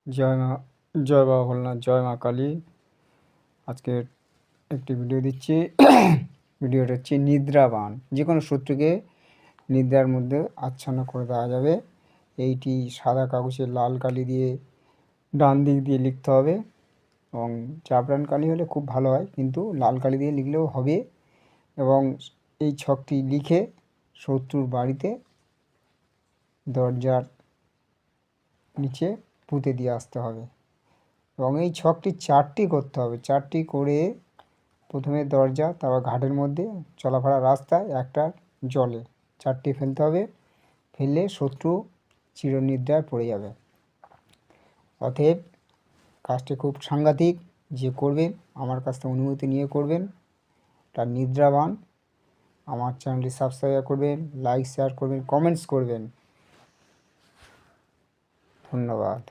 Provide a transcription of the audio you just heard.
জয় মা, জয় বাবা ভোলানাথ, জয় মা কালী। আজকে একটি ভিডিও দিচ্ছি। ভিডিওটা হচ্ছে নিদ্রাবান। যে কোনো শত্রুকে নিদ্রার মধ্যে আচ্ছন্ন করে দেওয়া যাবে। এইটি সাদা কাগজে লাল কালি দিয়ে ডান দিক দিয়ে লিখতে হবে, এবং জাফরান কালি হলে খুব ভালো হয়, কিন্তু লাল কালি দিয়ে লিখলেও হবে। এবং এই ছকটি লিখে শত্রুর বাড়িতে দরজার নিচে পুঁতে দিয়ে আসতে হবে। এবং এই ছকটি 4টি করতে হবে। 4টি করে প্রথমে দরজা, তারপর ঘাটের মধ্যে, চলাফেরা রাস্তায়, একটা জলে 4টি ফেলতে হবে। ফেললে শত্রু চিরনিদ্রায় পড়ে যাবে। অতএব কাজটি খুব সাংঘাতিক। যে করবেন আমার কাছ থেকে অনুমতি নিয়ে করবেন, তার নিদ্রাবান। আমার চ্যানেলটি সাবস্ক্রাইব করবেন, লাইক শেয়ার করবেন, কমেন্টস করবেন। ধন্যবাদ।